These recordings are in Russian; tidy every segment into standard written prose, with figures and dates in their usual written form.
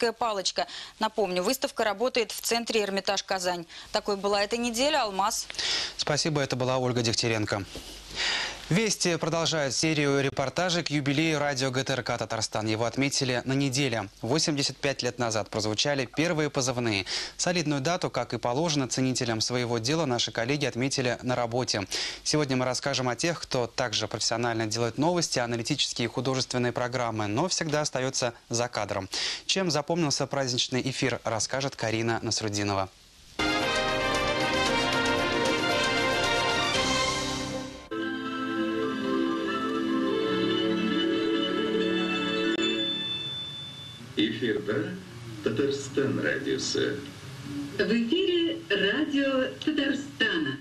«Творческая палочка». Напомню, выставка работает в центре «Эрмитаж Казань». Такой была эта неделя. Алмаз. Спасибо, это была Ольга Дегтяренко. Вести продолжают серию репортажей к юбилею радио ГТРК «Татарстан». Его отметили на неделе. 85 лет назад прозвучали первые позывные. Солидную дату, как и положено ценителям своего дела, наши коллеги отметили на работе. Сегодня мы расскажем о тех, кто также профессионально делает новости, аналитические и художественные программы, но всегда остается за кадром. Чем запомнился праздничный эфир, расскажет Карина Насрудинова. Эфирда Татарстан радиосы. В эфире радио Татарстана.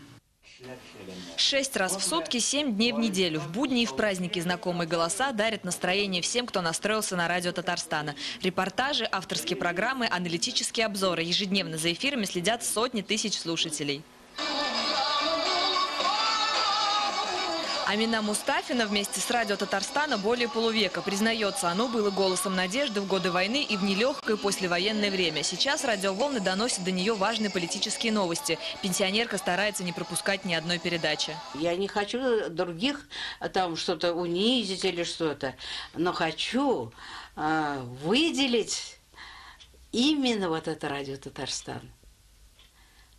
6 раз в сутки, 7 дней в неделю. В будни и в праздники знакомые голоса дарят настроение всем, кто настроился на радио Татарстана. Репортажи, авторские программы, аналитические обзоры. Ежедневно за эфирами следят сотни тысяч слушателей. Амина Мустафина вместе с радио Татарстана более полувека. Признается, оно было голосом надежды в годы войны и в нелегкое послевоенное время. Сейчас радиоволны доносят до нее важные политические новости. Пенсионерка старается не пропускать ни одной передачи. Я не хочу других там что-то унизить или что-то, но хочу выделить именно вот это радио Татарстан.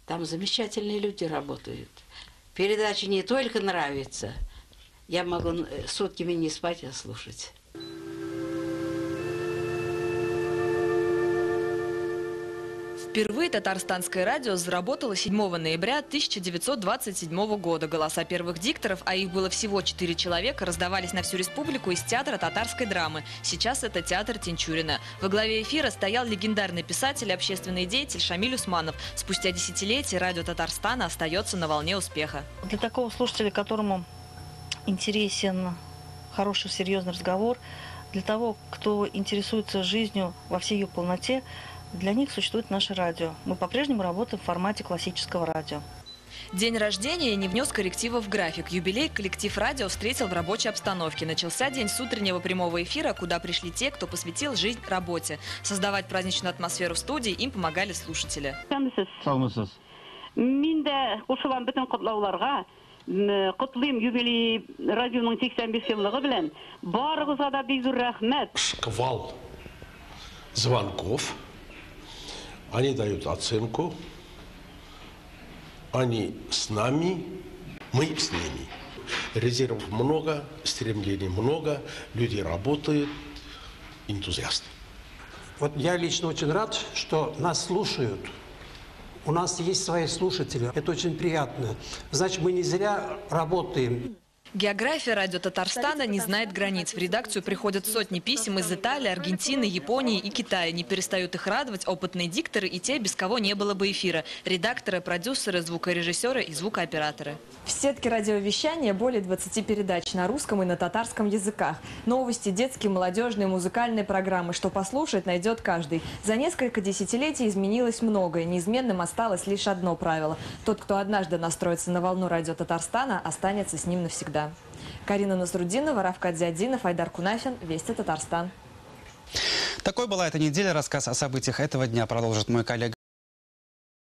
Там замечательные люди работают. Передача не только нравится. Я могу сутками не спать, а слушать. Впервые татарстанское радио заработало 7 ноября 1927 года. Голоса первых дикторов, а их было всего 4 человека, раздавались на всю республику из театра татарской драмы. Сейчас это театр Тинчурина. Во главе эфира стоял легендарный писатель и общественный деятель Шамиль Усманов. Спустя десятилетия радио Татарстана остается на волне успеха. Для такого слушателя, которому интересен хороший, серьезный разговор, для того, кто интересуется жизнью во всей ее полноте, для них существует наше радио. Мы по-прежнему работаем в формате классического радио. День рождения не внес корректива в график. Юбилей коллектив радио встретил в рабочей обстановке. Начался день с утреннего прямого эфира, куда пришли те, кто посвятил жизнь работе. Создавать праздничную атмосферу в студии им помогали слушатели. Құтлым юбилей радионың 85 жылдығы білән барығызға да бик зур рәхмәт. Шквал звонков, они дают оценку, они с нами, мы с ними. Резервов много, стремлений много, люди работают, энтузиасты. Вот я лично очень рад, что нас слушают. У нас есть свои слушатели. Это очень приятно. Значит, мы не зря работаем. География радио Татарстана не знает границ. В редакцию приходят сотни писем из Италии, Аргентины, Японии и Китая. Не перестают их радовать опытные дикторы и те, без кого не было бы эфира. Редакторы, продюсеры, звукорежиссеры и звукооператоры. В сетке радиовещания более 20 передач на русском и на татарском языках. Новости, детские, молодежные, музыкальные программы. Что послушать, найдет каждый. За несколько десятилетий изменилось многое. Неизменным осталось лишь одно правило. Тот, кто однажды настроится на волну радио Татарстана, останется с ним навсегда. Карина Насрудинова, Равкат Зиадинов, Айдар Кунафин. Вести Татарстан. Такой была эта неделя. Рассказ о событиях этого дня продолжит мой коллега